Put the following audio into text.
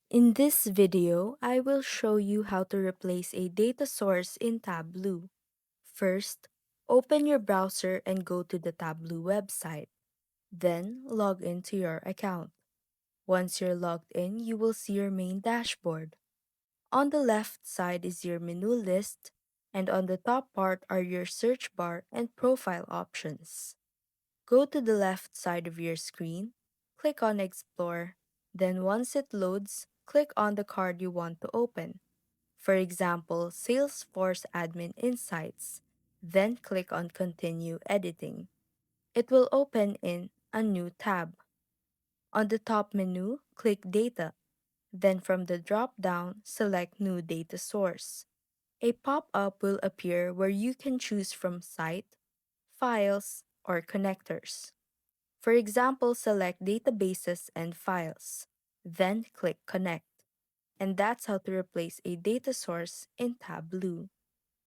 In this video, I will show you how to replace a data source in Tableau. First, open your browser and go to the Tableau website. Then, log into your account. Once you're logged in, you will see your main dashboard. On the left side is your menu list, and on the top part are your search bar and profile options. Go to the left side of your screen, click on Explore, then once it loads, click on the card you want to open. For example, Salesforce Admin Insights, then click on Continue Editing. It will open in a new tab. On the top menu, click Data, then from the drop-down, select New Data Source. A pop-up will appear where you can choose from Site, Files, or Connectors. For example, select Databases and Files, then click Connect. And that's how to replace a data source in Tableau.